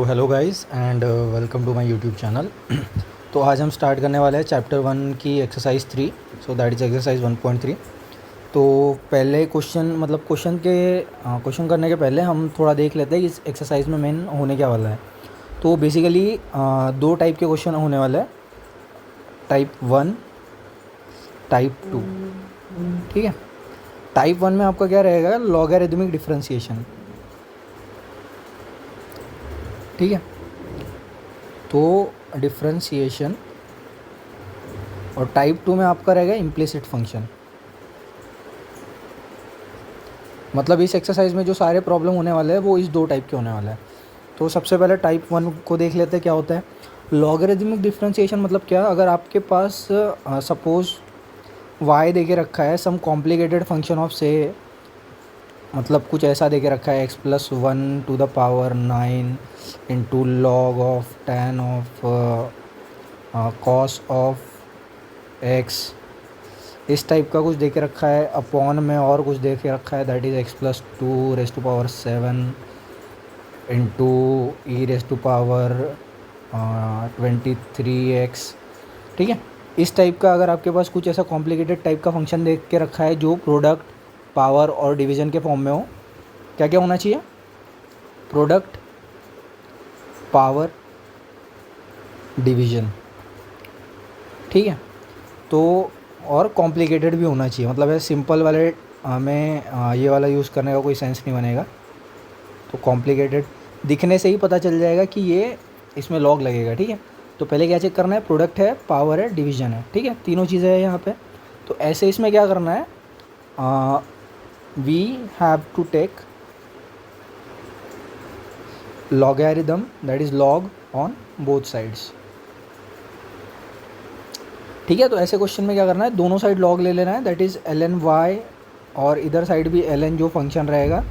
तो hello guys and welcome to my YouTube channel. तो आज हम स्टार्ट करने वाले हैं चैप्टर 1 की exercise 3। So that is exercise 1.3। तो पहले क्वेश्चन करने के पहले हम थोड़ा देख लेते हैं इस एक्सरसाइज में मेन होने क्या वाला है। तो बेसिकली दो टाइप के क्वेश्चन होने वाले हैं, टाइप 1, टाइप 2। ठीक है। टाइप 1 में आपका क्या रहेगा, लॉगरिदमिक डिफरेंशिएशन। ठीक है। तो डिफरेंशिएशन। और टाइप 2 में आपका रहेगा इम्प्लिसिट फंक्शन। मतलब इस एक्सरसाइज में जो सारे प्रॉब्लम होने वाले हैं वो इस दो टाइप के होने वाले हैं। तो सबसे पहले टाइप 1 को देख लेते हैं क्या होता है। लॉगरिदमिक डिफरेंशिएशन मतलब क्या, अगर आपके पास सपोज y दे के रखा है, सम कॉम्प्लिकेटेड फंक्शन ऑफ से, मतलब कुछ ऐसा दे के रखा है x+1⁹ into log of tan of cos of x, इस टाइप का कुछ दे के रखा है। अपॉन में और कुछ दे के रखा है, that is x+2⁻7 into e⁻23x। ठीक है। इस टाइप का अगर आपके पास कुछ ऐसा कॉम्प्लिकेटेड टाइप का फंक्शन दे के रखा है जो प्रोडक्ट, पावर और डिवीज़न के फॉर्म में हो, क्या क्या होना चाहिए, प्रोडक्ट, पावर, डिवीज़न। ठीक है। तो और कॉम्प्लिकेटेड भी होना चाहिए, मतलब है सिंपल वाले में ये वाला यूज़ करने का कोई सेंस नहीं बनेगा। तो कॉम्प्लिकेटेड दिखने से ही पता चल जाएगा कि ये इसमें लॉग लगेगा। ठीक है। तो पहले क्या चेक करना है, प्रोडक्ट है, पावर है, डिवीज़न है। ठीक है, तीनों चीज़ें हैं यहाँ पे। तो ऐसे इसमें क्या करना है, we have to take logarithm, that is log on both sides. ठीक है। तो ऐसे क्वेश्चन में क्या करना है, दोनों साइड लॉग ले लेना है, दैट इज़ ln y, और इधर साइड भी ln जो फंक्शन रहेगा,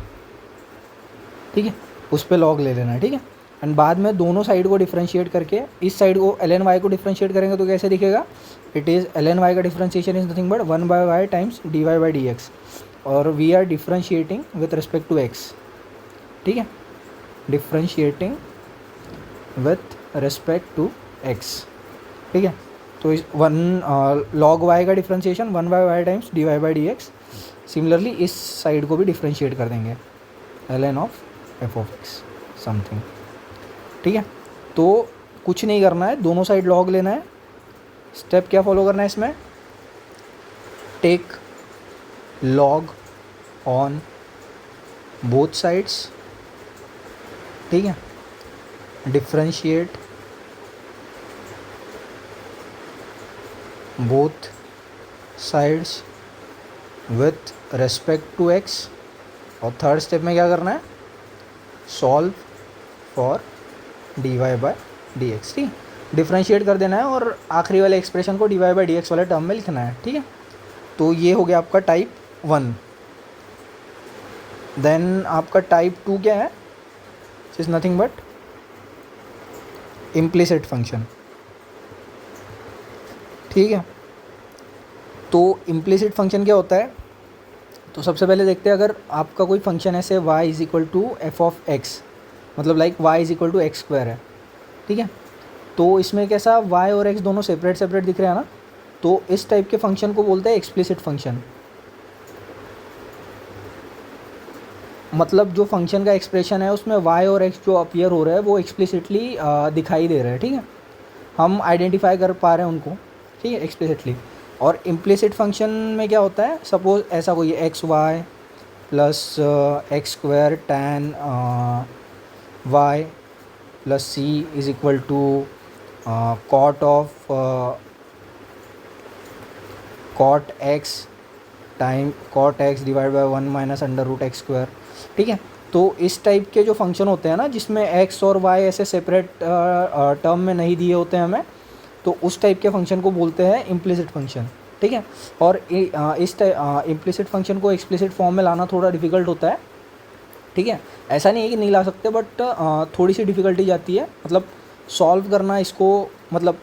ठीक है, उस पर लॉग ले लेना है। ठीक है। एंड बाद में दोनों साइड को डिफ्रेंशिएट करके, इस साइड को ln y को डिफ्रेंशिएट करेंगे तो कैसे दिखेगा, इट इज़ ln y का differentiation is nothing but 1/y times dy/dx, और we are differentiating with respect to x। ठीक है, differentiating with respect to x। ठीक है। तो इस log y का differentiation 1/y times dy/dx। Similarly इस साइड को भी डिफ्रेंशिएट कर देंगे, ln of f of x something. ठीक है। तो कुछ नहीं करना है, दोनों साइड लॉग लेना है। स्टेप क्या फॉलो करना है इसमें, take log on both sides. ठीक है, differentiate both sides with respect to x। और थर्ड स्टेप में क्या करना है, सॉल्व फॉर dy/dx। ठीक, डिफ्रेंशिएट कर देना है और आखिरी वाले एक्सप्रेशन को dy/dx वाले टर्म में लिखना है। ठीक है। तो ये हो गया आपका टाइप 1। देन आपका टाइप 2 क्या है, is nothing but implicit function. ठीक है। तो इम्प्लिसिट फंक्शन क्या होता है, तो सबसे पहले देखते हैं, अगर आपका कोई फंक्शन ऐसे y is equal to F of X, मतलब like y is equal to X square है। ठीक है। तो इसमें कैसा y और x दोनों सेपरेट सेपरेट दिख रहे हैं ना, तो इस टाइप के फंक्शन को बोलते हैं एक्सप्लिसिट फंक्शन। मतलब जो फंक्शन का एक्सप्रेशन है उसमें y और x जो अपीयर हो रहा है वो एक्सप्लिसिटली दिखाई दे रहा है। ठीक है, हम आइडेंटिफाई कर पा रहे हैं उनको। ठीक है, एक्सप्लिसिटली। और इम्प्लिसिट फंक्शन में क्या होता है, सपोज ऐसा कोई x y plus x square tan y plus c is equal to cot of cot x time cot x divide by 1 - under root x square. ठीक है। तो इस टाइप के जो फंक्शन होते हैं ना, जिसमें एक्स और वाई ऐसे सेपरेट टर्म में नहीं दिए होते हैं हमें, तो उस टाइप के फंक्शन को बोलते हैं इम्प्लिसिट फंक्शन। ठीक है। और इस इम्प्लिसिट फंक्शन को एक्सप्लिसिट फॉर्म में लाना थोड़ा डिफिकल्ट होता है। ठीक है, ऐसा नहीं है कि नहीं ला सकते, बट थोड़ी सी डिफ़िकल्टी जाती है, मतलब सॉल्व करना इसको, मतलब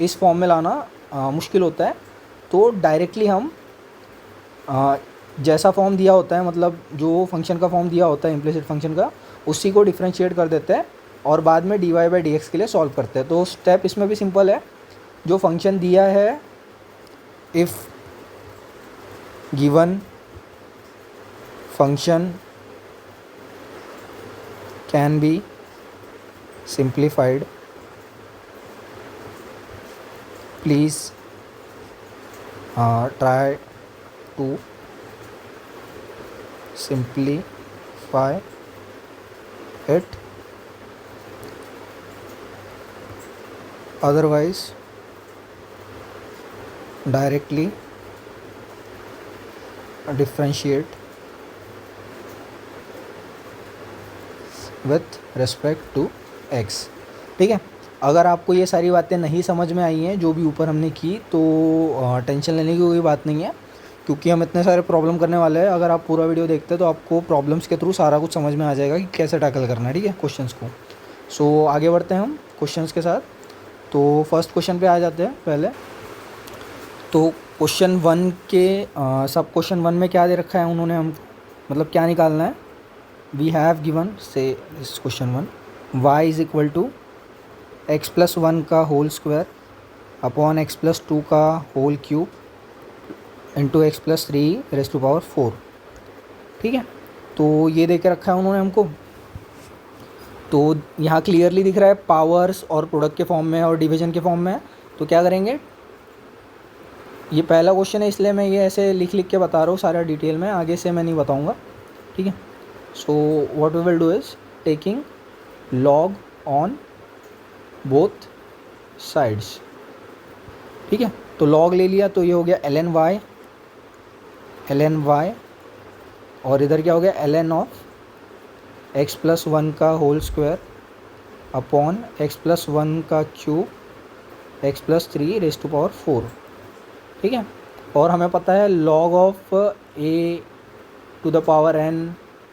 इस फॉर्म में लाना मुश्किल होता है। तो डायरेक्टली हम जैसा फॉर्म दिया होता है, मतलब जो फंक्शन का फॉर्म दिया होता है इम्प्लिसिट फंक्शन का, उसी को डिफ्रेंशिएट कर देते हैं और बाद में dy बाई डी एक्स के लिए सॉल्व करते हैं। तो स्टेप इसमें भी सिंपल है, जो फंक्शन दिया है if given function can be simplified, please try to simplify it, otherwise directly differentiate with respect to x। ठीक है, अगर आपको ये सारी बातें नहीं समझ में आई हैं जो भी ऊपर हमने की, तो टेंशन लेने की कोई बात नहीं है, क्योंकि हम इतने सारे प्रॉब्लम करने वाले हैं। अगर आप पूरा वीडियो देखते हैं तो आपको प्रॉब्लम्स के थ्रू सारा कुछ समझ में आ जाएगा कि कैसे टैकल करना है, ठीक है, क्वेश्चंस को। सो आगे बढ़ते हैं हम क्वेश्चंस के साथ। तो फर्स्ट क्वेश्चन पे आ जाते हैं पहले। तो क्वेश्चन 1 के सब क्वेश्चन 1 में क्या दे रखा है उन्होंने, हम मतलब क्या निकालना है। वी हैव गिवन से इस question 1 y is equal to x plus 1 का whole square upon x plus 2 का whole cube into x plus 3 raise to power 4। ठीक है, तो ये दे के रखा है उन्होंने हमको। तो यहाँ क्लियरली दिख रहा है पावर्स और प्रोडक्ट के फॉर्म में और डिवीजन के फॉर्म में है। तो क्या करेंगे, ये पहला क्वेश्चन है इसलिए मैं ये ऐसे लिख के बता रहा हूँ सारा डिटेल में, आगे से मैं नहीं बताऊँगा। ठीक है, so what we will do is taking log on both sides. ठीक है, तो log ले लिया तो ये हो गया ln y और इधर क्या हो गया ln ऑफ x प्लस 1 का whole square upon x plus 1 का cube x plus 3 raise to power 4। ठीक है, और हमें पता है log of a to the power n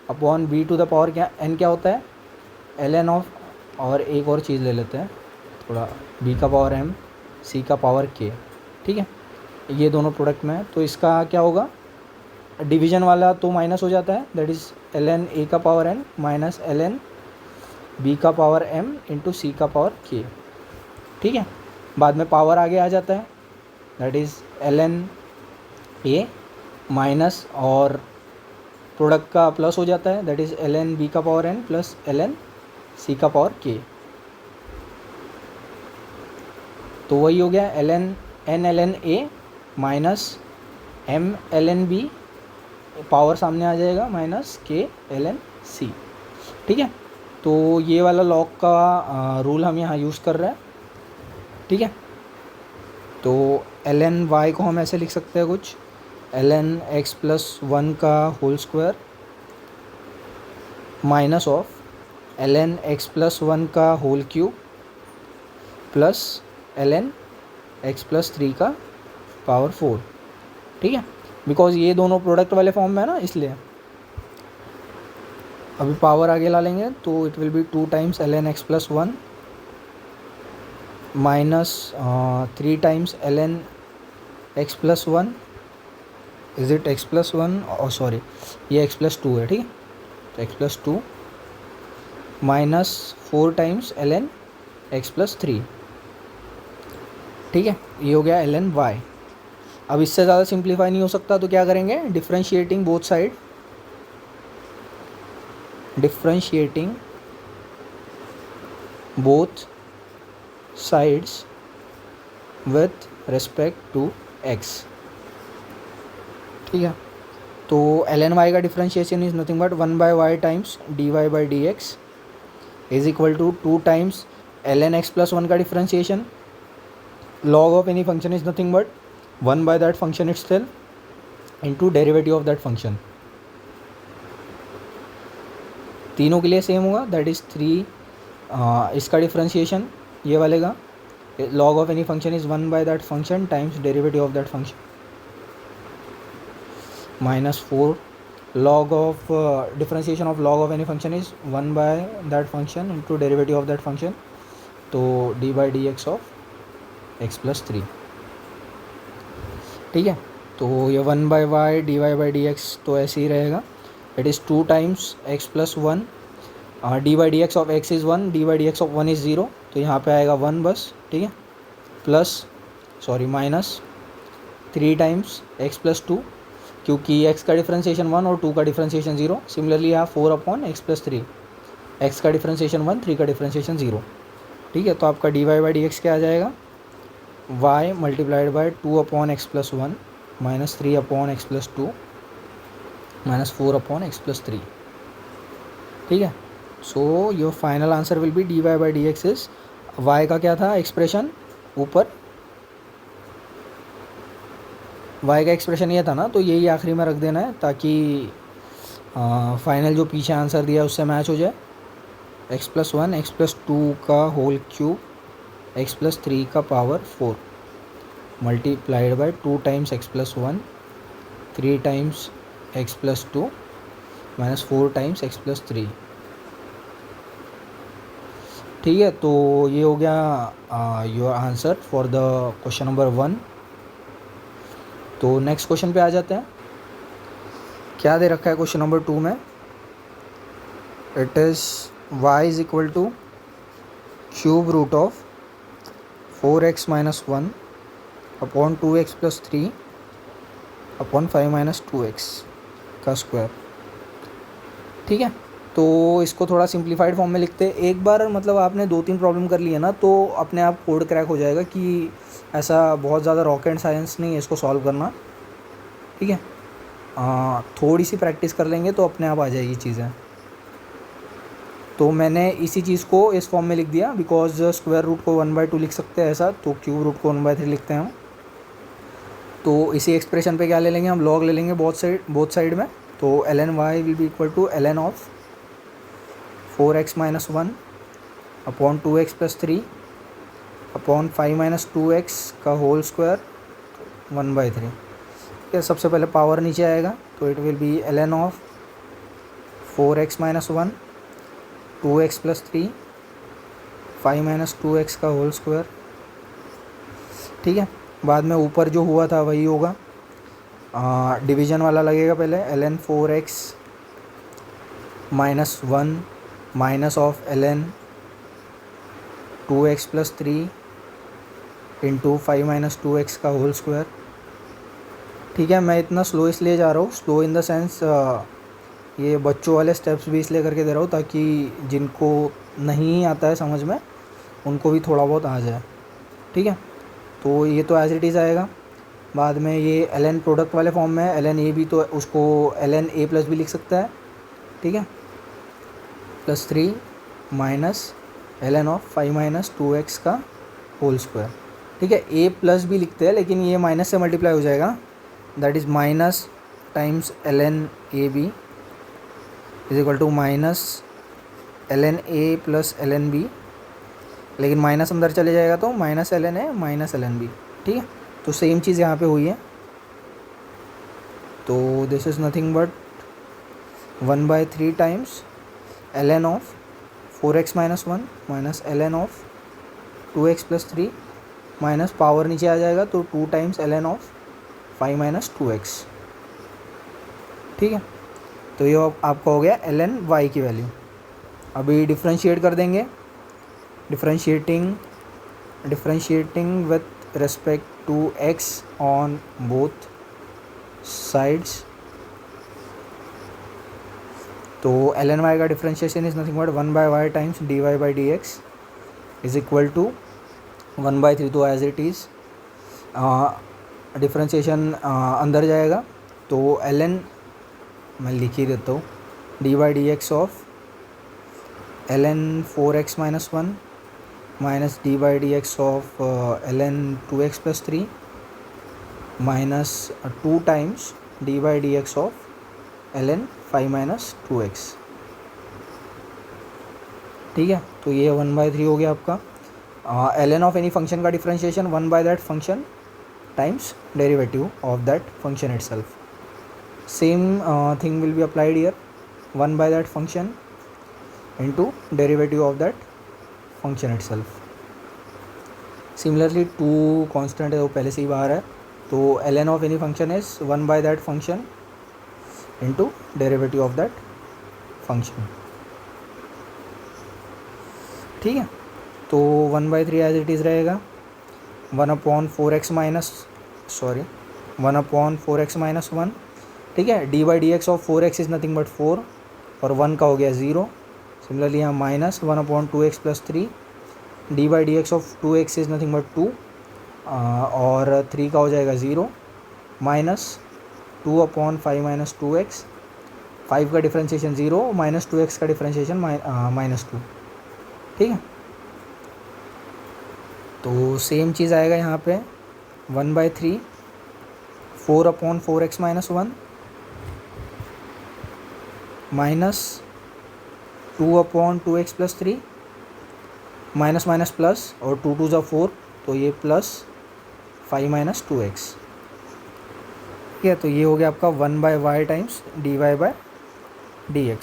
upon b to the power क्या n क्या होता है ln ऑफ, और एक और चीज़ ले लेते हैं थोड़ा, b का पावर m c का पावर k। ठीक है, ये दोनों प्रोडक्ट में है, तो इसका क्या होगा, डिवीजन वाला तो माइनस हो जाता है, दैट इज़ ln a का power n minus ln b का पावर m इंटू c का पावर k। ठीक है, बाद में पावर आगे आ जाता है, that is ln a minus और प्रोडक्ट का प्लस हो जाता है, दैट इज़ ln b का power n plus ln c का पावर k। तो वही हो गया n ln a minus m ln b, power सामने आ जाएगा, माइनस k ln c। ठीक है, तो ये वाला लॉग का रूल हम यहाँ यूज़ कर रहे हैं। ठीक है, तो ln y को हम ऐसे लिख सकते हैं कुछ, ln x प्लस 1 का whole square minus of ln x plus 1 का whole cube plus ln x plus 3 का पावर 4। ठीक है, बिकॉज ये दोनों प्रोडक्ट वाले फॉर्म में है ना, इसलिए अभी पावर आगे ला लेंगे तो it will B 2 times ln x plus 1 minus 3 times ln x plus 1, is it x plus 1, और सॉरी ये x प्लस 2 है। ठीक है, तो x plus 2 minus 4 times ln x plus 3। ठीक है, ये हो गया ln y। अब इससे ज़्यादा सिंप्लीफाई नहीं हो सकता, तो क्या करेंगे, differentiating both side, differentiating both sides with respect to x। ठीक है, तो ln y का differentiation is nothing but 1 by y times dy by d x is equal to 2 times ln x plus 1 का differentiation, log of any function is nothing but 1 by that function itself into derivative of that function। तीनों के लिए same होगा, that is 3 इसका differentiation ये वाले का log of any function is 1 by that function times derivative of that function minus 4 log of differentiation of log of any function is 1 by that function into derivative of that function, तो d by dx of x plus 3। ठीक है, तो ये 1 by y d y by d x तो ऐसे ही रहेगा, it is 2 times x plus 1 d by d x of x is 1, d by d x of 1 is 0, तो यहाँ पे आएगा 1 बस, ठीक है, plus minus 3 times x plus 2, क्योंकि एक्स का डिफ्रेंशिएशन 1 और 2 का डिफ्रेंशिएशन 0। सिमिलरली यहाँ 4 अपॉन एक्स प्लस 3, एक्स का डिफ्रेंशिएशन 1, 3 का डिफ्रेंशिएशन 0, ठीक है। तो आपका d y by d x क्या आ जाएगा, y multiplied by 2 upon x plus 1 minus 3 upon x plus 2 minus 4 upon x plus 3, ठीक है। So your final answer will be d y by d x is, y का क्या था expression ऊपर, Y का एक्सप्रेशन ये था ना, तो यही आखिरी में रख देना है ताकि फाइनल जो पीछे आंसर दिया उससे मैच हो जाए। एक्स प्लस 1 एक्स प्लस 2 का होल क्यूब एक्स प्लस 3 का power 4 multiplied by 2 times x plus 1, 3 times x plus 2 minus 4 times x plus 3, ठीक है। तो ये हो गया your answer for the question number 1। तो नेक्स्ट क्वेश्चन पे आ जाते हैं। क्या दे रखा है क्वेश्चन नंबर 2 में, it is y is equal to cube root of 4x minus 1 upon 2x plus 3 upon 5 minus 2x का स्क्वायर, ठीक है। तो इसको थोड़ा सिंप्लीफाइड फॉर्म में लिखते हैं। एक बार मतलब आपने 2-3 प्रॉब्लम कर ली है ना, तो अपने आप कोड क्रैक हो जाएगा कि ऐसा बहुत ज़्यादा रॉकेट साइंस नहीं है इसको सॉल्व करना, ठीक है। थोड़ी सी प्रैक्टिस कर लेंगे तो अपने आप आ जाएगी चीज़ें। तो मैंने इसी चीज़ को इस फॉर्म में लिख दिया, बिकॉज स्क्वायर रूट को 1/2 लिख सकते हैं ऐसा, तो क्यूब रूट को 1/3 लिखते हैं हम। तो इसी एक्सप्रेशन पे क्या ले लेंगे हम, लॉग ले लेंगे बोथ साइड में। तो ln y will be equal to ln of 4x minus 1 upon 2x plus 3 upon 5 minus 2x का होल स्क्वायर 1/3। ये सबसे पहले पावर नीचे आएगा, तो it will be ln of 4x minus 1 2x plus 3 5 minus 2x का होल स्क्वायर, ठीक है। बाद में ऊपर जो हुआ था वही होगा, डिवीज़न वाला लगेगा पहले, ln 4x minus 1 minus of ln 2x plus 3 into 5 minus 2x का होल स्क्वायर, ठीक है। मैं इतना स्लो इसलिए जा रहा हूँ, स्लो इन द सेंस ये बच्चों वाले स्टेप्स भी इसलिए करके दे रहा हूँ ताकि जिनको नहीं आता है समझ में उनको भी थोड़ा बहुत आ जाए, ठीक है। तो ये तो एज इट इज़ आएगा। बाद में ये ln प्रोडक्ट वाले फॉर्म में है, ln a भी, तो उसको ln a प्लस भी लिख सकता है, ठीक है, plus 3 minus ln of 5 minus 2x का होल स्क्वायर, ठीक है। a प्लस भी लिखते हैं लेकिन ये माइनस से मल्टीप्लाई हो जाएगा, that is minus times ln a b is equal to minus ln a plus ln b, लेकिन माइनस अंदर चले जाएगा तो minus ln a minus ln b, ठीक है। तो सेम चीज़ यहाँ पे हुई है। तो this is nothing but 1/3 times ln of 4x minus 1 minus ln of 2x plus 3 minus power नीचे आ जाएगा तो 2 times ln of 5 minus 2x, ठीक है। तो ये आपका हो गया ln y की वैल्यू। अभी डिफ्रेंशिएट कर देंगे, differentiating with respect to x on both sides. तो ln y का differentiation is nothing but 1/y times dy by d x is equal to 1/3, तो एज इट इज़ डिफ्रेंशिएशन अंदर जाएगा, तो ln मैं लिख ही देता हूँ, D by d x of ln 4x minus 1 minus D by d x of ln 2x plus 3 minus 2 times D by d x of ln 5 minus 2x, ठीक है। तो ये 1/3 हो गया आपका। ln ऑफ एनी फंक्शन का differentiation 1 by that function times derivative of that function itself. Same thing will be applied here, 1 by that function into derivative of that function itself. Similarly 2 constant है वो पहले से ही बाहर है, तो ln of any function is 1 by that function into derivative of that function, ठीक है। तो 1/3 एज इट इज़ रहेगा 1/4x-1, ठीक है। d/dx of 4x is nothing but 4 और 1 का हो गया 0। सिमिलरली यहाँ -1/2x+3 d/dx of 2x is nothing but 2 और 3 का हो जाएगा 0 -2/5 - 2x, 5 का डिफ्रेंशिएशन 0 -2x का डिफ्रेंशिएशन -2, ठीक है। तो सेम चीज़ आएगा यहाँ पे 1/3 4/4x-1 -2/2x+3 minus minus plus और 2 2 4 तो ये +5 - 2x, ठीक है। तो ये हो गया आपका 1/y टाइम्स dy/dx।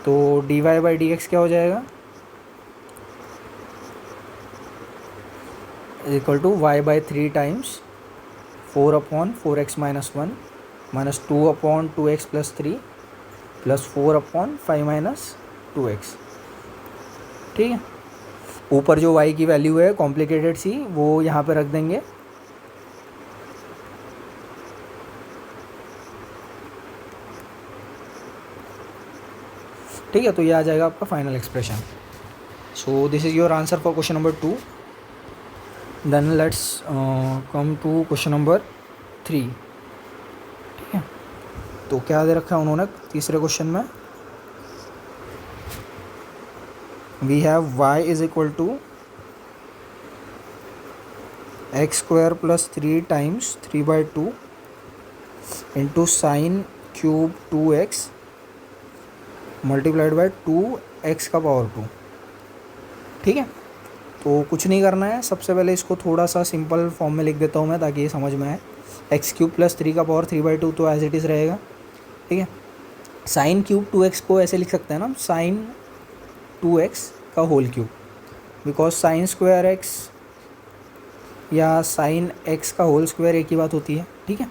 तो dy/dx क्या हो जाएगा equal to y/3 times 4/4x-1 -2/2x+3 +4/5 - 2x, ठीक है। ऊपर जो y की वैल्यू है कॉम्प्लिकेटेड सी वो यहाँ पे रख देंगे, ठीक है। तो ये आ जाएगा आपका final expression. So this is your answer for question number 2। Then let's come to question number 3, ठीक है। तो क्या दे रखा है उन्होंने तीसरे क्वेश्चन में, we have y is equal to x² + 3 times 3/2 into sine cube 2x multiplied by 2x का पावर 2, ठीक है। तो कुछ नहीं करना है, सबसे पहले इसको थोड़ा सा सिंपल फॉर्म में लिख देता हूँ मैं ताकि ये समझ में आए। x³ + 3 का पावर 3/2 तो एज इट इज़ रहेगा, ठीक है। साइन क्यूब 2x को ऐसे लिख सकते हैं ना, साइन 2x का whole cube, because sine square x या साइन x का होल स्क्वायर एक ही बात होती है, ठीक है।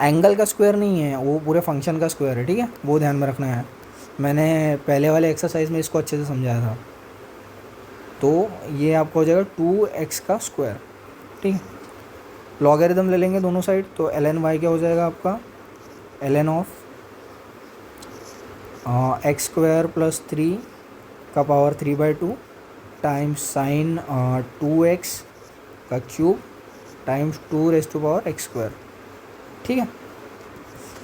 एंगल का स्क्वायर नहीं है, वो पूरे फंक्शन का स्क्वायर है, ठीक है। वो ध्यान में रखना है, मैंने पहले वाले एक्सरसाइज में इसको अच्छे से समझाया था। तो ये आपको हो जाएगा 2x का स्क्वायर, ठीक है। लॉगरिदम ले लेंगे दोनों साइड, तो ln y क्या हो जाएगा आपका ln ऑफ x² + 3 का पावर 3/2 टाइम्स साइन 2x का क्यूब टाइम्स 2⁻x², ठीक है।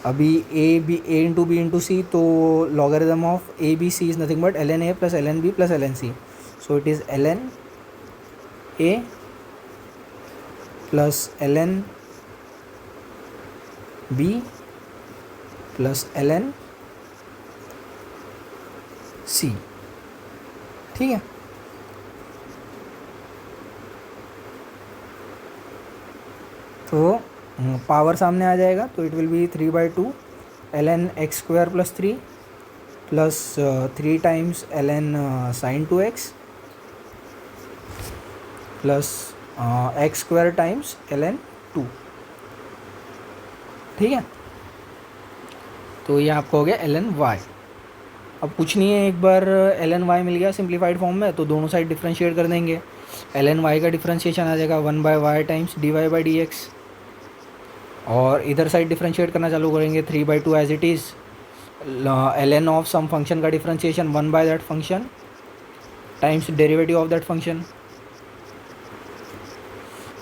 अभी a into b into c, तो logarithm of a b c is nothing but ln a + ln b + ln c, so it is ln a plus ln b plus ln c, ठीक है। तो power सामने आ जाएगा, तो it will B 3/2 ln x² + 3 plus 3 times ln sin 2x plus x² times ln 2, ठीक है। तो ये आपका हो गया ln y। अब कुछ नहीं है, एक बार ln y मिल गया सिंप्लीफाइड फॉर्म में, तो दोनों साइड डिफ्रेंशिएट कर देंगे। ln y का डिफ्रेंशिएशन आ जाएगा 1/y टाइम्स dy/dx, और इधर साइड डिफ्रेंशिएट करना चालू करेंगे 3/2 as it is ln of some function का differentiation 1 by that function times derivative of that function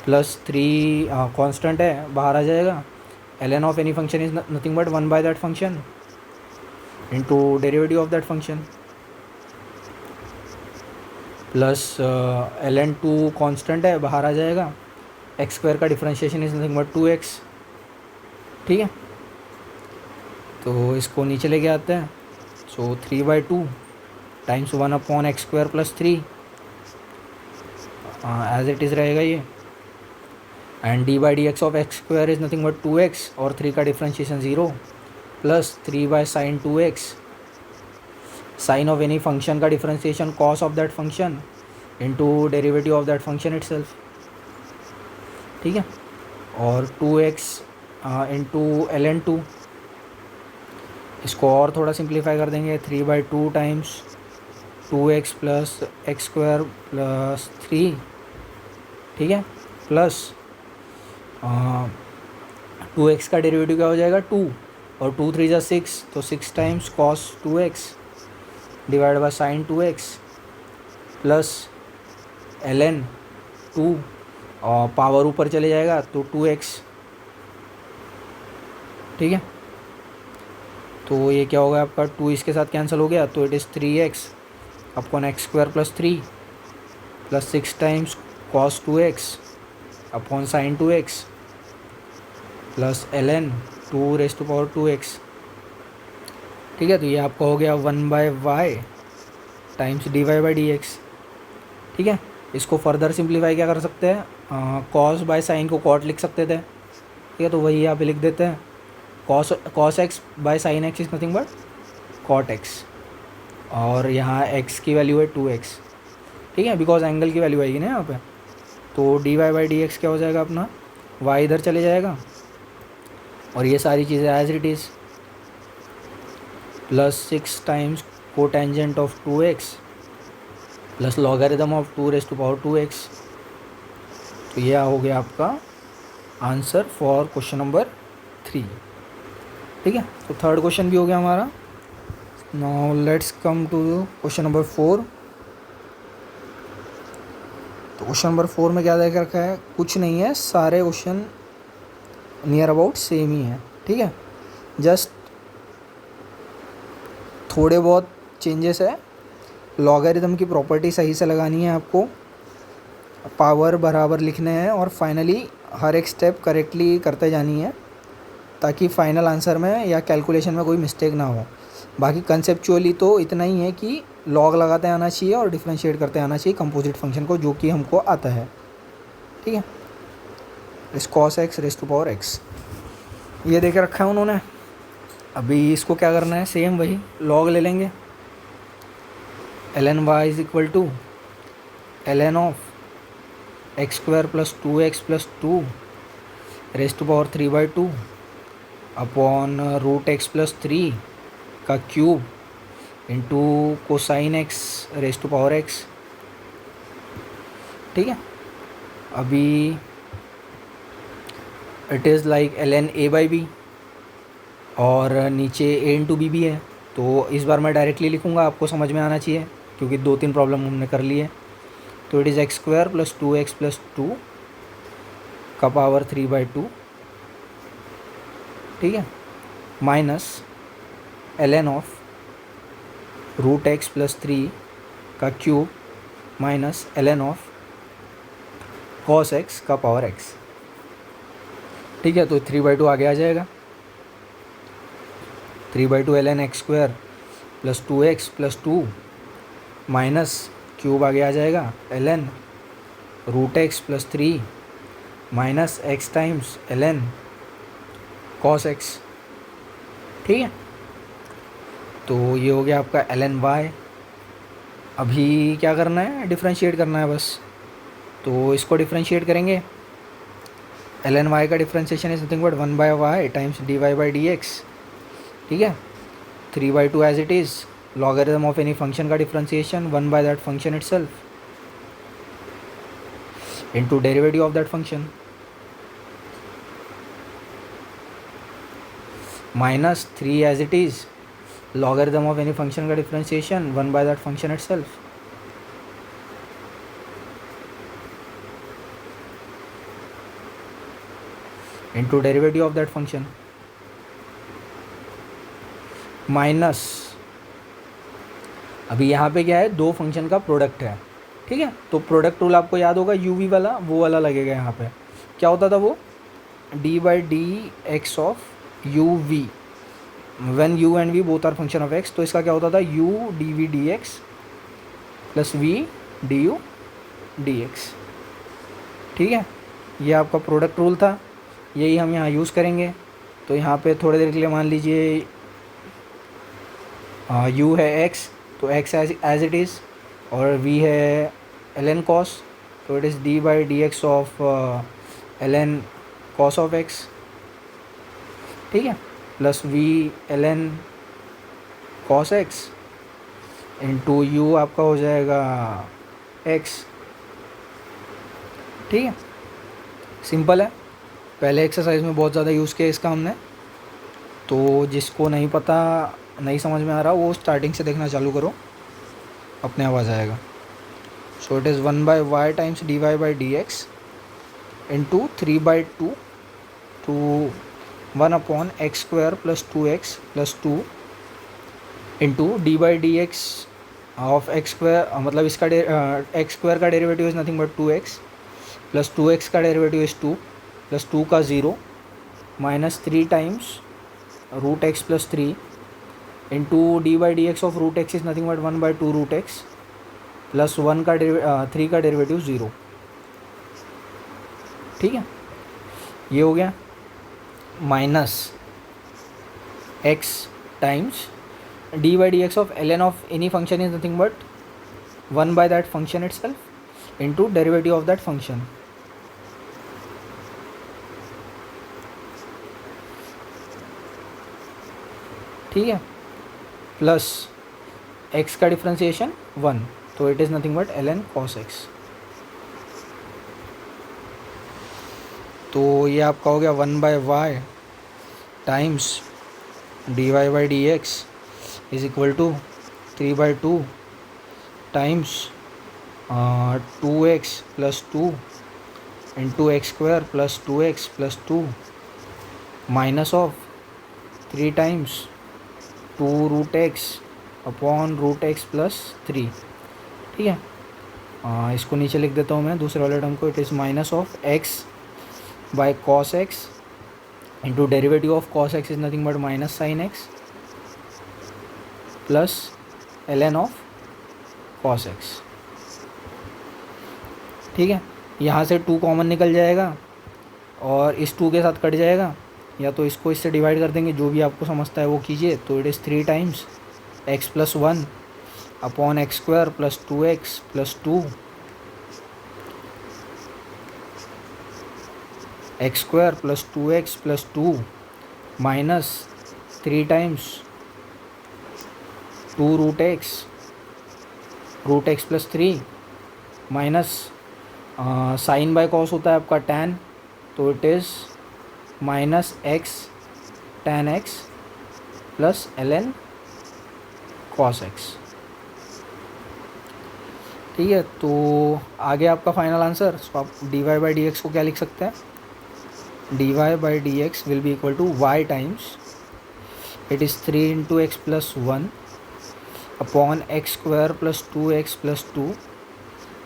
plus 3 constant है बाहर आ जाएगा, ln of any function is nothing but 1 by that function into derivative of that function plus ln 2 constant है बाहर आ जाएगा, x² का differentiation is nothing but 2x, ठीक है। तो इसको नीचे लेके आते हैं, so 3/2 times 1/x² + 3 as it is रहेगा ये, and d/dx of x² is nothing but 2x और 3 का differentiation 0 plus 3/sin 2x, sine of any function का differentiation cos of that function into derivative of that function itself, ठीक है। और 2x into ln 2, इसको और थोड़ा सिंप्लीफाई कर देंगे 3/2 times 2x plus x square plus 3, ठीक है, प्लस 2x का डेरिवेटिव क्या हो जाएगा 2, और 2 3 जा 6, तो 6 times cos 2x divide by sign 2x plus ln 2, और पावर ऊपर चले जाएगा तो 2x, ठीक है। तो ये क्या होगा आपका 2 इसके साथ कैंसिल हो गया, तो it is 3x upon x square plus 3 plus 6 times cos 2x upon sine 2x plus ln 2 raise to power 2x, ठीक है। तो ये आपका हो गया 1/y टाइम्स dy/dx, ठीक है। इसको फर्दर सिंप्लीफाई क्या कर सकते हैं, कॉस बाय साइन को कॉट लिख सकते थे, ठीक है। तो वही यहाँ पे लिख देते हैं, cos x by sine x is nothing but cot x, और यहाँ x की वैल्यू है 2x, ठीक है, बिकॉज एंगल की वैल्यू आएगी ना यहाँ पे। तो dy/dx क्या हो जाएगा अपना, y इधर चले जाएगा और ये सारी चीज़ें as it is, plus 6 times cotangent of 2x plus logarithm of 2 raise to power 2x। तो यह हो गया आपका आंसर फॉर क्वेश्चन नंबर 3, ठीक है। तो थर्ड क्वेश्चन भी हो गया हमारा। Now let's come to question number 4। तो क्वेश्चन नंबर 4 में क्या देख रखा है, कुछ नहीं है, सारे क्वेश्चन नियर अबाउट सेम ही है, ठीक है। जस्ट थोड़े बहुत चेंजेस है, लॉगरिथम की प्रॉपर्टी सही से लगानी है आपको, पावर बराबर लिखने हैं, और फाइनली हर एक स्टेप करेक्टली करते जानी है ताकि फाइनल आंसर में या कैलकुलेशन में कोई मिस्टेक ना हो। बाकी कंसेप्चुअली तो इतना ही है कि लॉग लगाते आना चाहिए और डिफरेंशिएट करते आना चाहिए कंपोजिट फंक्शन को, जो कि हमको आता है, ठीक है। इस cos x raise to power x ये देख रखा है उन्होंने। अभी इसको क्या करना है, सेम वही लॉग ले लेंगे, ln y is equal to ln of x square plus 2x plus 2 raise to power 3/2 upon root x plus 3 का cube into cosine x raise to power x, ठीक है। अभी it is like ln a/b, और नीचे a into B भी है, तो इस बार मैं डायरेक्टली लिखूँगा, आपको समझ में आना चाहिए क्योंकि 2-3 प्रॉब्लम हमने कर ली है। तो it is x square plus 2x plus 2 का पावर 3/2, ठीक है, minus ln of root x plus 3 का cube minus ln of cos x का पावर x, ठीक है। तो 3/2 आगे आ जाएगा, 3/2 ln x square plus 2x plus 2 minus cube आगे आ जाएगा ln root x plus 3 minus x times ln cos x, ठीक है। तो ये हो गया आपका ln y। अभी क्या करना है, डिफरेंशिएट करना है बस। तो इसको डिफरेंशिएट करेंगे, ln y का differentiation is nothing but 1/y times dy/dx, ठीक है। 3/2 as it is, logarithm of any function का differentiation 1 by that function itself into derivative of that function minus 3 as it is, logarithm of any function का differentiation 1 by that function itself into derivative of that function minus, अभी यहाँ पे क्या है, दो function का product है, ठीक है। तो प्रोडक्ट रूल आपको याद होगा, यूवी वाला, वो वाला लगेगा यहाँ पे। क्या होता था वो, d/dx of u v, when u and v both are function of x। तो इसका क्या होता था, u dv dx plus v du dx, ठीक है। ये आपका प्रोडक्ट रूल था, यही हम यहाँ यूज़ करेंगे। तो यहाँ पे थोड़ी देर के लिए मान लीजिए u है x, तो x एज इट इज़, और v है ln cos, तो it is d/dx of ln cos of x, ठीक है, plus v ln cos x into you आपका हो जाएगा एक्स। ठीक है, सिंपल है। पहले एक्सरसाइज में बहुत ज़्यादा यूज़ किया इसका हमने, तो जिसको नहीं पता, नहीं समझ में आ रहा, वो स्टार्टिंग से देखना चालू करो, अपने आप आ जाएगा। So it is 1/y times dy/dx into 3/2 to 1/x² + 2x + 2 into dy/dx of x², मतलब इसका x² का derivative is nothing but 2x plus 2x का डेरिवेटिव इज़ 2 प्लस 2 का 0 minus 3 times √x + 3 into dy/dx of √x is nothing but 1/2 √x plus 3 का derivative 0। ठीक है, ये हो गया। Minus x times dy/dx of ln of any function is nothing but 1 by that function itself into derivative of that function. ठीक है, plus x का differentiation 1, तो it is nothing but ln cos x। तो ये आपका हो गया 1/y times dy/dx is equal to 3/2 times 2x + 2 into x² + 2x + 2 minus of 3 times 2 √x upon √x + 3। ठीक है, इसको नीचे लिख देता हूँ मैं दूसरे वाले टर्म को। It is minus of x/cos x into derivative of cos x is nothing but minus sin x plus ln of cos x। ठीक है, यहाँ से 2 कॉमन निकल जाएगा और इस 2 के साथ कट जाएगा, या तो इसको इससे डिवाइड कर देंगे, जो भी आपको समझता है वो कीजिए। तो it is 3 times x + 1 upon x² + 2x + 2 x² + 2x + 2 minus 3 times 2 √x + 3 minus sine by cos होता है आपका tan, तो it is minus x tan x plus ln cos x। ठीक है, तो आगे आपका फाइनल आंसर। सो आप dy/dx को क्या लिख सकते हैं? dy/dx will be equal to y times it is 3 × x + 1 upon x² + 2x + 2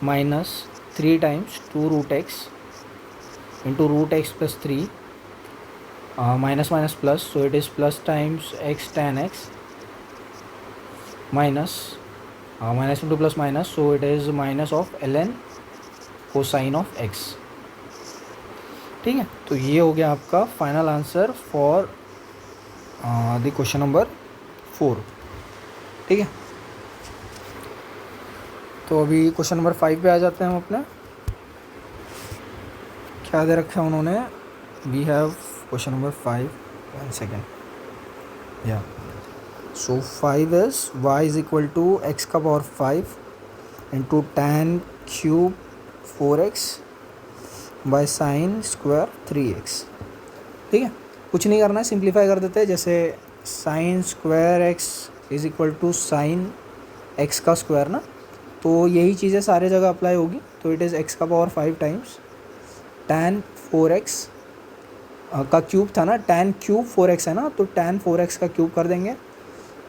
minus 3 times 2 √x into √x + 3 minus minus plus, so it is plus times x tan x minus minus into plus minus, so it is minus of ln cosine of x। ठीक है, तो ये हो गया आपका final answer for the question number 4। ठीक है, तो अभी क्वेश्चन नंबर 5 पे आ जाते हैं हम अपने। क्या दे रखा है उन्होंने? We have question number 5, 1 second, या so 5 is y is equal to x⁵ into tan³ 4x by sin² 3x। ठीक है, कुछ नहीं करना है, सिंप्लीफाई कर देते हैं। जैसे sin² x is equal to sin x का स्क्वायर ना, तो यही चीज़ें सारे जगह अप्लाई होगी। तो it is x⁵ times tan 4x का क्यूब था ना, tan³ 4x है ना, तो tan 4x का क्यूब कर देंगे।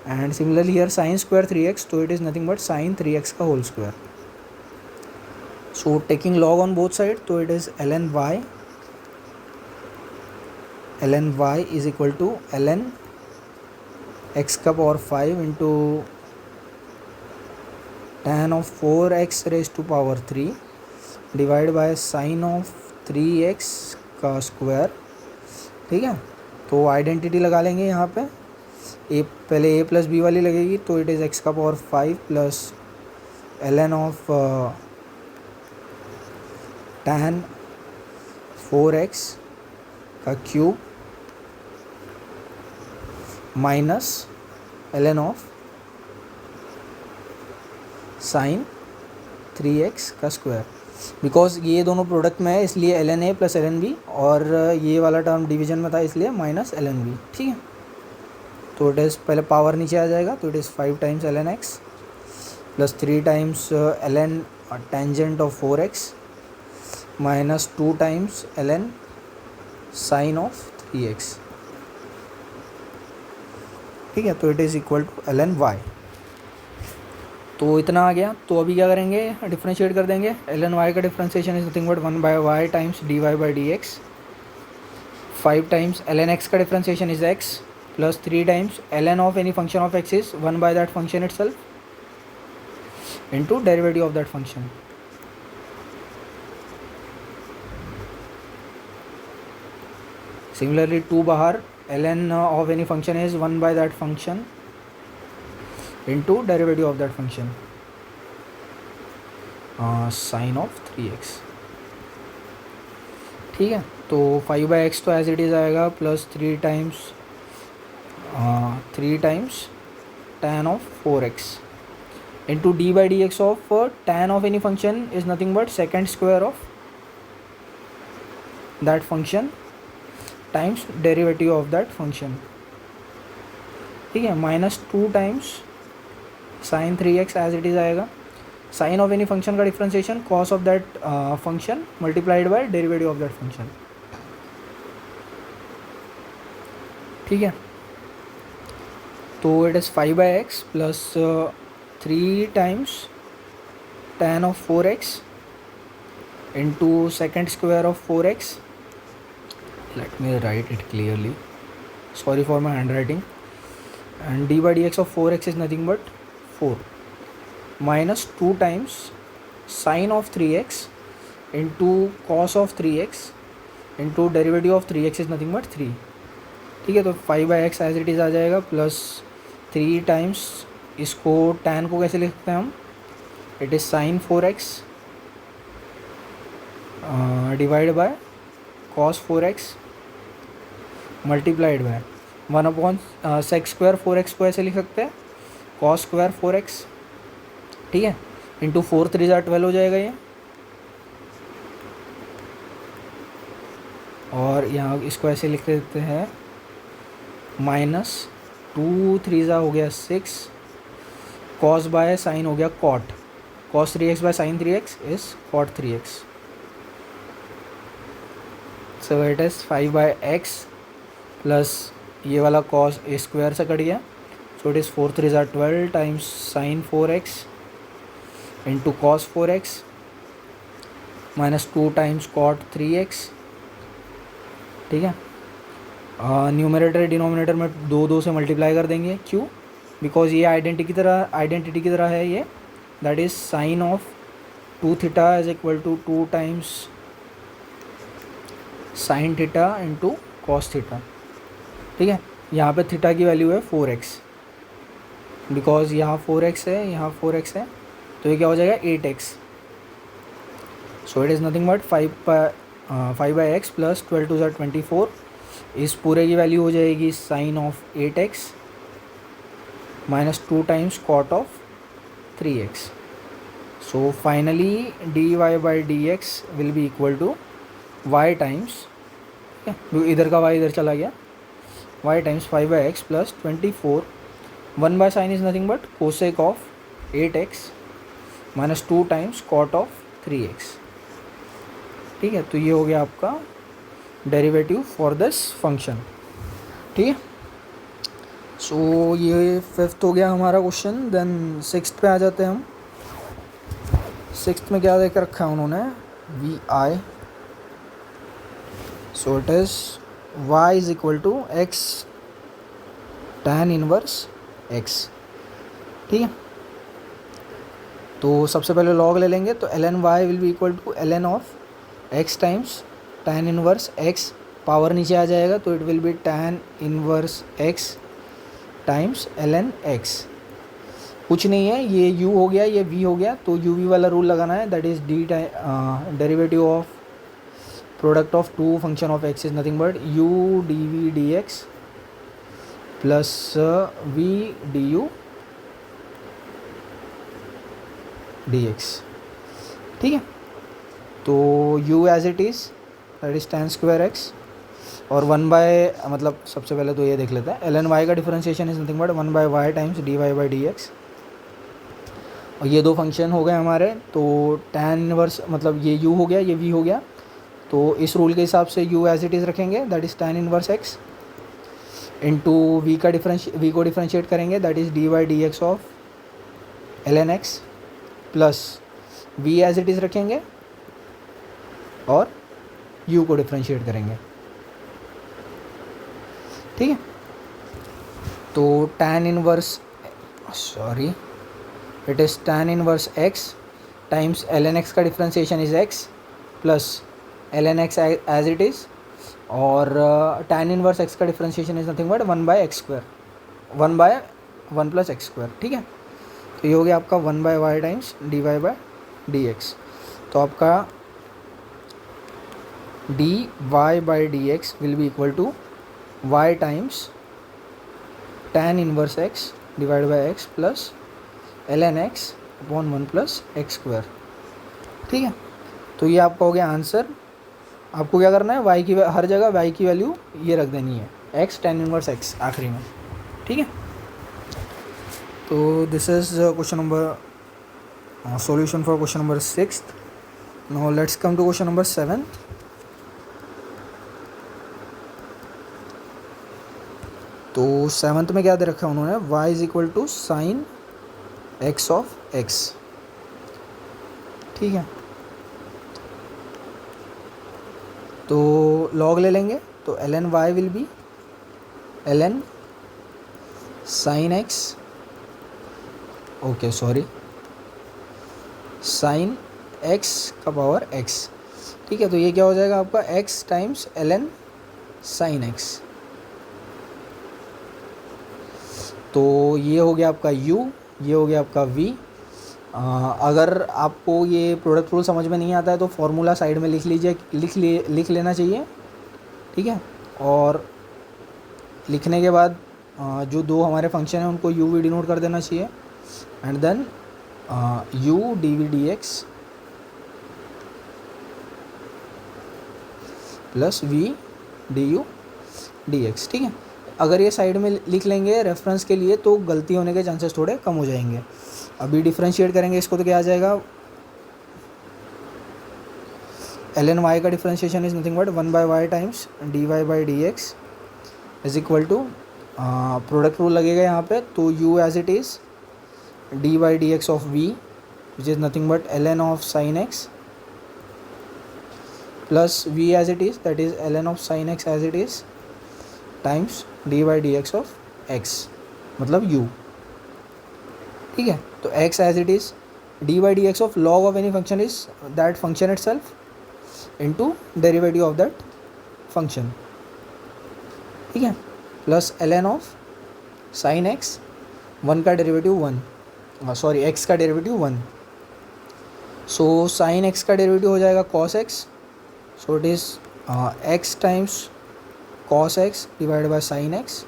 And similarly here sin² 3x, तो it is nothing but sin 3x का whole square. So taking log on both side, तो it is ln y is equal to ln x⁵ into tan of 4x⁻³ divide by sin of 3x का square. ठीक है, तो identity लगा लेंगे यहाँ पे। पहले a + b वाली लगेगी, तो it is x⁵ plus ln of tan 4x का cube minus ln of sign 3x का स्क्वायर, बिकॉज ये दोनों प्रोडक्ट में है इसलिए ln a plus ln b, और ये वाला टर्म डिवीजन में था इसलिए माइनस ln b। ठीक है, तो इट इज़ पहले पावर नीचे आ जाएगा, तो it is 5 times ln x plus 3 times ln tangent of 4x minus 2 times ln sine of 3x। ठीक है, तो it is equal to ln y। तो इतना आ गया, तो अभी क्या करेंगे, डिफ्रेंशिएट कर देंगे। ln y का differentiation is nothing but 1/y times dy by dx। 5 times ln x का differentiation is x plus 3 times ln of any function of x is 1 by that function itself into derivative of that function. Similarly 2 बाहर, ln of any function is 1 by that function into derivative of that function sin of 3x। ठीक है, तो 5/x तो as it is आएगा plus 3 times tan of 4x into d by dx of tan of any function is nothing but second square of that function times derivative of that function। ठीक है, minus 2 times sine 3x as it is आएगा। Sine of any function का differentiation cos of that function multiplied by derivative of that function. ठीक है, तो it is 5/x plus 3 times tan of 4x into second square of 4x। Let me write it clearly, sorry for my handwriting. And d by dx of 4x is nothing but 4 minus 2 times sin of 3x into cos of 3x into derivative of 3x is nothing but 3। ठीक है, तो 5/x as it is आ जाएगा plus 3 times, इसको tan को कैसे लिखते हैं हम, it is sine 4x divide by cos 4x multiplied by 1/sec square 4x को ऐसे लिख सकते हैं cos स्क्वायर 4x। ठीक है, इंटू 4 3 12 हो जाएगा ये, और यहाँ इसको ऐसे लिख देते हैं माइनस 2 3 हो गया 6, cos बाय साइन हो गया cot, cos 3x by sine 3x is cot 3x। So it is 5/x plus ये वाला cos a स्क्वायर से कट गया, सो it is 4 3 12 times sign 4x into cos 4x minus 2 times cot 3x। ठीक है, numerator denominator में 2 से multiply कर देंगे, क्यों, बिकॉज ये आइडेंटिटी की तरह है ये, that is sine of 2 theta is equal to 2 times sine theta into cos theta. ठीक है, यहाँ पे थीटा की वैल्यू है 4x, बिकॉज यहाँ 4x है, यहाँ 4x है, तो ये क्या हो जाएगा 8x। So it is nothing but 5/x plus 12 2 24। इस पूरे की वैल्यू हो जाएगी sine of 8x minus 2 times cot of 3x। So finally dy by dx will be equal to y times, इधर का y इधर चला गया, y times 5/x plus 24। 1 by sine is nothing but cosec of 8x minus 2 times cot of 3x। ठीक है, तो ये हो गया आपका डेरिवेटिव फॉर दिस फंक्शन। ठीक है, सो ये 5th हो गया हमारा क्वेश्चन। देन 6th पे आ जाते हैं हम। 6th में क्या देकर रखा है उन्होंने, V I, so it is y is equal to x tan inverse x। ठीक है, तो सबसे पहले लॉग ले लेंगे, तो ln y will be equal to ln of x times tan inverse x, power नीचे आ जाएगा तो it will be tan inverse x times ln x। कुछ नहीं है, ये u हो गया, ये v हो गया, तो u v वाला रूल लगाना है, that is d derivative of product of two function of x is nothing but u dv dx plus v du d x. ठीक है, तो u as it is that is tan square x, और 1 bye मतलब सबसे पहले तो ये देख लेते हैं, ln y का differentiation is nothing but 1 by y times d y by d x. और ये दो फंक्शन हो गए हमारे, तो tan इनवर्स मतलब ये u हो गया, ये v हो गया, तो इस रूल के हिसाब से u एज इट इज़ रखेंगे that is tan inverse x into v का v को डिफरेंशिएट करेंगे that is d y d x of ln x, plus v as it is रखेंगे और u को डिफरेंशिएट करेंगे। ठीक है, तो tan inverse it is tan inverse x times ln x का differentiation is x plus ln x as it is, और tan inverse x का differentiation is nothing but 1 by x square, 1 by 1 plus x square. ठीक है, तो ये हो गया आपका 1 by y times d y by d x. तो आपका d y by d x will be equal to y times tan inverse x divide by x plus ln x upon 1 plus x square. ठीक है, तो ये आपका हो गया answer. आपको क्या करना है, y की हर जगह y की वैल्यू ये रख देनी है, x tan इनवर्स x आखिरी में। ठीक है, तो this is question number solution for question number 6। Now let's come to question number 7। तो 7th में क्या दे रखा है उन्होंने, y is equal to sine x of x। ठीक है, तो log ले लेंगे, तो ln y will be ln sine x, okay sorry sine x का पावर x। ठीक है, तो ये क्या हो जाएगा आपका x times ln sine x। तो ये हो गया आपका u, ये हो गया आपका v। अगर आपको ये प्रोडक्ट रूल समझ में नहीं आता है तो फॉर्मूला साइड में लिख लीजिए, लिख लेना चाहिए। ठीक है, और लिखने के बाद जो दो हमारे फंक्शन हैं उनको u v डिनोट कर देना चाहिए, and then u d v d x plus v d u d x. ठीक है, अगर ये साइड में लिख लेंगे रेफरेंस के लिए तो गलती होने के चांसेस थोड़े कम हो जाएंगे। अभी डिफरेंशिएट करेंगे इसको तो क्या आ जाएगा, ln y का differentiation is nothing but 1 by y times d y by d x is equal to product rule लगेगा यहाँ पे, तो u as it is d y d x of v which is nothing but ln of sine x plus v as it is that is ln of sine x as it is times d y d x of x मतलब u। ठीक है, तो x as it is d y d x of log of any function is that function itself into derivative of that function. ठीक है, plus ln of sine x, 1 का derivative 1, sorry x का derivative 1, so sine x का derivative हो जाएगा cos x, so it is x times cos x divide by sine x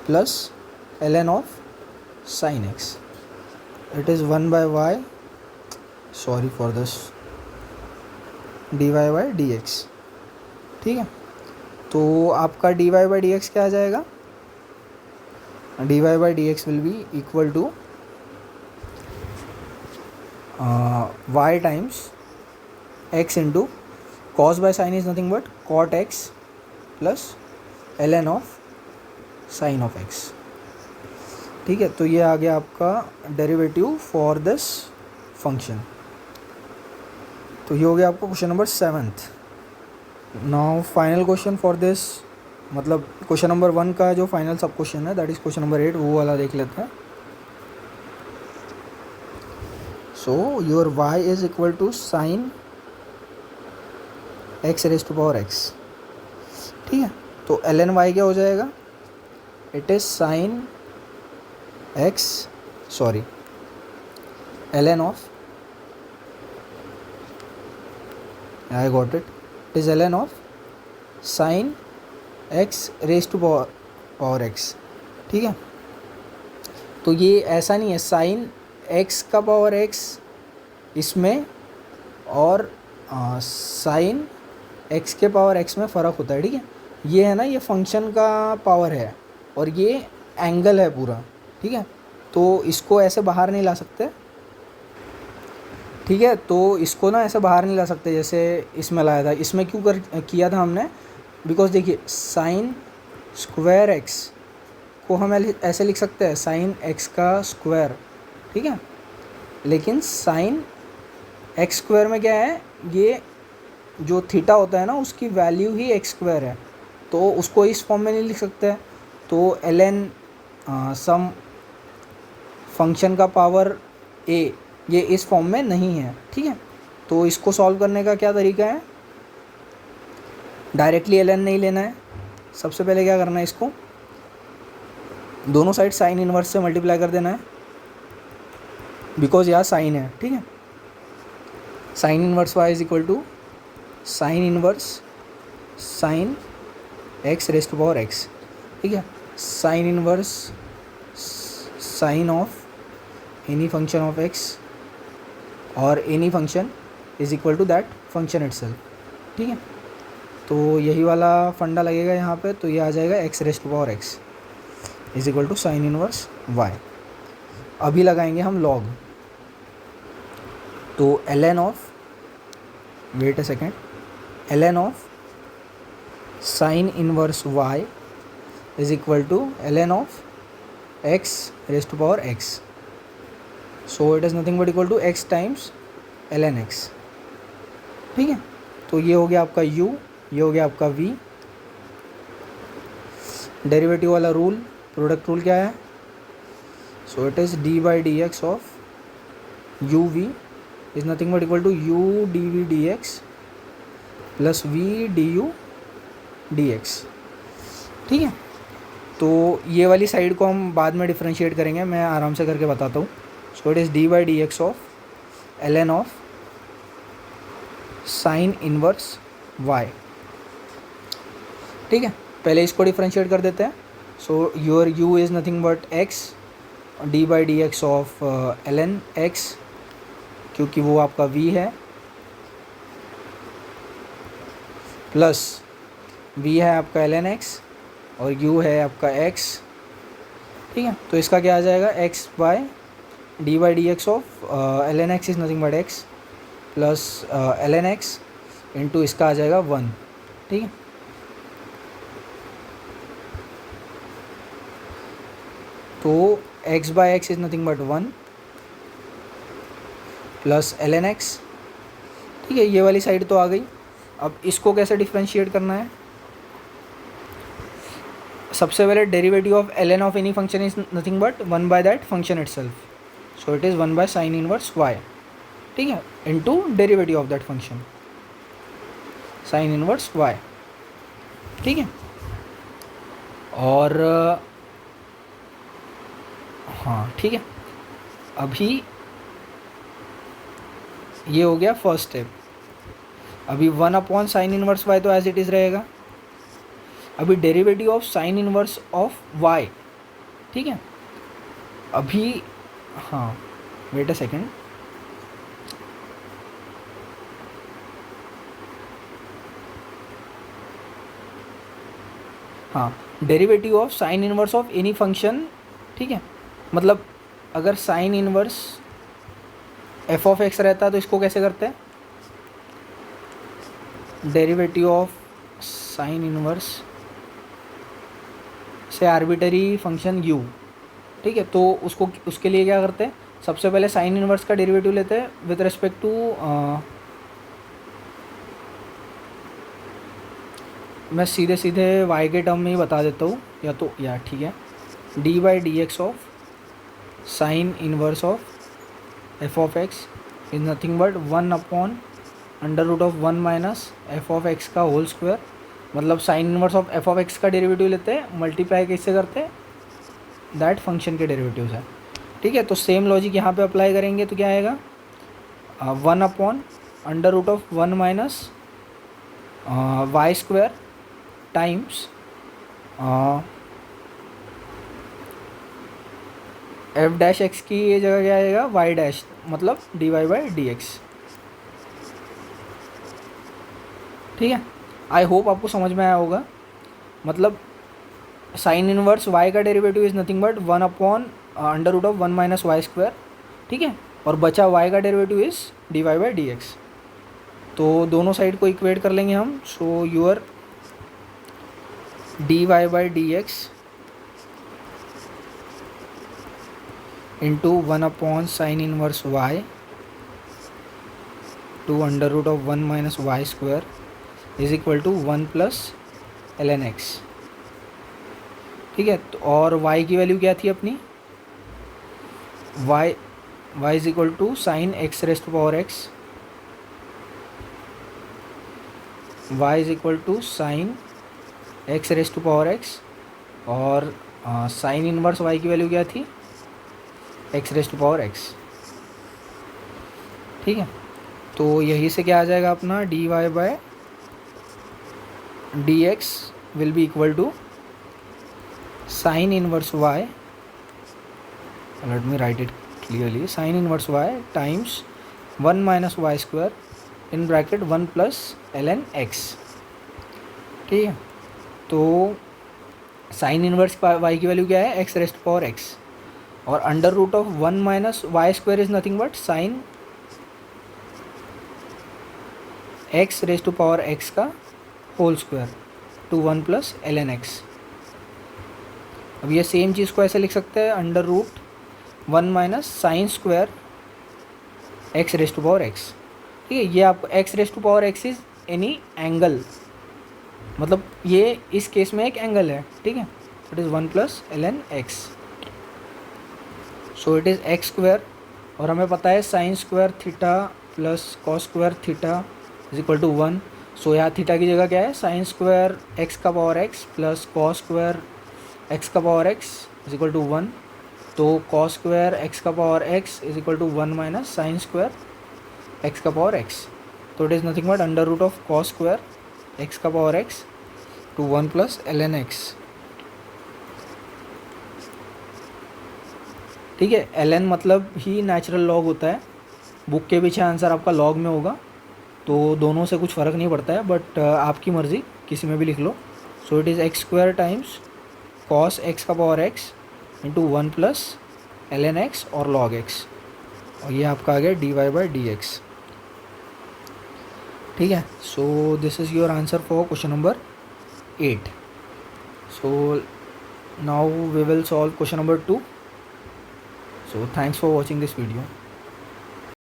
plus ln of sine x, it is 1 by y, sorry for this, d y by d x. ठीक है, तो आपका d y by d x क्या आ जाएगा, d y by d x will be equal to y times x into cos by sine is nothing but cot x plus ln of sine of x. ठीक है, तो ये आ गया आपका derivative for this function. तो ये हो गया आपका question number 7th। Now final question for this, मतलब क्वेश्चन नंबर 1 का जो फाइनल सब क्वेश्चन है दैट इज क्वेश्चन नंबर 8, वो वाला देख लेते हैं। So your y is equal to sine x raise to power x। ठीक है, तो ln y क्या हो जाएगा, it is sine x, sorry ln of, I got it, it is ln of sine x raise to power x। ठीक है, तो ये ऐसा नहीं है साइन एक्स का पावर एक्स इसमें और साइन एक्स के पावर एक्स में फ़र्क होता है, ठीक है। ये है ना, ये फंक्शन का पावर है और ये एंगल है पूरा, ठीक है। तो इसको ऐसे बाहर नहीं ला सकते, ठीक है। तो इसको ना ऐसे बाहर नहीं ला सकते जैसे इसमें लाया था। इसमें क्यों किया था हमने, बिकॉज देखिए साइन स्क्वायर एक्स को हम ऐसे लिख सकते हैं, साइन एक्स का स्क्वायर, ठीक है। लेकिन साइन एक्स स्क्वायर में क्या है, ये जो थीटा होता है ना उसकी वैल्यू ही एक्स स्क्वायर है, तो उसको इस फॉर्म में नहीं लिख सकते। तो ln सम फंक्शन का पावर a ये इस फॉर्म में नहीं है, ठीक है। तो इसको सॉल्व करने का क्या तरीका है, डायरेक्टली ln नहीं लेना है। सबसे पहले क्या करना है, इसको दोनों साइड साइन इनवर्स से मल्टीप्लाई कर देना है, बिकॉज यहाँ साइन है, ठीक है। Sine inverse y is equal to sine inverse sine X raise to power x, ठीक है। Sine inverse sine of any function of X और any function is equal to that function itself, ठीक है। तो यही वाला फंडा लगेगा यहाँ पे, तो ये आ जाएगा x raise to power x is equal to sine inverse y. अभी लगाएंगे हम लॉग, तो ln of, wait a second, ln of sine inverse y is equal to ln of x raise to power x, so it is nothing but equal to x times ln x, ठीक है। तो ये हो गया आपका u, ये हो गया आपका v। डेरिवेटिव वाला रूल, प्रोडक्ट रूल क्या है, so it is d by d x of u v is nothing but equal to u d v d x plus v d u d x, ठीक है। तो ये वाली side को हम बाद में डिफ्रेंशिएट करेंगे, मैं आराम से करके बताता हूँ। सो it is d by d x of ln of sine inverse y, ठीक है। पहले इसको डिफ्रेंशिएट कर देते हैं। So your u is nothing but x, D by d x of ln x, क्योंकि वो आपका v है, प्लस v है आपका ln x और u है आपका x, ठीक है। तो इसका क्या आ जाएगा, x by d by d x of ln x is nothing but x plus ln x into इसका आ जाएगा 1, ठीक है। तो x by x is nothing but 1 plus ln x, ठीक है। ये वाली साइड तो आ गई। अब इसको कैसे डिफ्रेंशिएट करना है, सबसे पहले derivative of ln of any function is nothing but 1 by that function itself, so it is 1 by sine inverse y, ठीक है, into derivative of that function sine inverse y, ठीक है। और हाँ ठीक है, अभी ये हो गया फर्स्ट स्टेप। अभी 1 अपॉन साइन इनवर्स y तो एज इट इज़ रहेगा। अभी derivative of sine inverse of y, ठीक है। अभी हाँ वेट अ सेकेंड, हाँ derivative of sine inverse of any function, ठीक है। मतलब अगर sine inverse F of x रहता है तो इसको कैसे करते हैं, डेरिवेटिव ऑफ साइन इनवर्स से आर्बिटरी फंक्शन u, ठीक है। तो उसको उसके लिए क्या करते हैं, सबसे पहले साइन इनवर्स का डेरिवेटिव लेते हैं विद रिस्पेक्ट टू, मैं सीधे सीधे y के टर्म में ही बता देता हूँ, या तो या ठीक है, d by d x of sine inverse of f of x is nothing but 1 upon under root of 1 minus f of x का होल स्क्वायर। मतलब sine inverse of f of x का डेरिवेटिव लेते हैं, multiply कैसे करते हैं, that function के derivative है, ठीक है। तो सेम लॉजिक यहाँ पे अप्लाई करेंगे तो क्या आएगा, 1 upon under root of 1 minus y square times f dash x की ये जगह क्या आएगा, वाई डैश, मतलब d y by d x. ठीक है, आई होप आपको समझ में आया होगा। मतलब साइन इनवर्स वाई का derivative is nothing but 1/√1 - y²। ठीक है, और बचा वाई का derivative is d y by d x. तो दोनों साइड को इक्वेट कर लेंगे हम। So your d y by d x into 1/sin inverse y to √1 - y² is equal to 1 + ln x। ठीक है, तो और y की वैल्यू क्या थी अपनी, y is equal to sine x raised to power x, y is equal to sine x raised to power x, और sine inverse y की वैल्यू क्या थी, x raised to power x। ठीक है, तो यही से क्या आ जाएगा अपना, d y by d x will be equal to sine inverse y, let me write it clearly, sine inverse y times 1 - y² in bracket 1 + ln x। ठीक है, तो साइन इनवर्स y की वैल्यू क्या है, x रेस्ट पावर x, और √1 - y² is nothing but sine x raised to power x का whole square to 1 + ln x। अब ये सेम चीज़ को ऐसे लिख सकते हैं, √1 - sine square x raised to power x। ठीक है, ये आप x raised to power x is any angle, मतलब ये इस केस में एक एंगल है। ठीक है, it is 1 + ln x, so it is x², और हमें पता है sine square theta plus cos square theta is equal to 1। So यहाँ थीटा की जगह क्या है, साइन स्क्वायर x का power x plus cos square x का power x is equal to 1। तो कॉस स्क्वायर x का power x is equal to 1 - sine square x का पावर x। तो it is nothing but √cos square x का power x to 1 + ln x। ठीक है, ln मतलब ही natural log होता है, बुक के पीछे आंसर आपका लॉग में होगा, तो दोनों से कुछ फ़र्क नहीं पड़ता है, बट आपकी मर्ज़ी किसी में भी लिख लो। So it is x² times cos x का power x into 1 + ln x और log x, और ये आपका आ गया d y by d x. ठीक है, so this is your answer for question number 8। So now we will solve question number 2। So thanks for watching this video.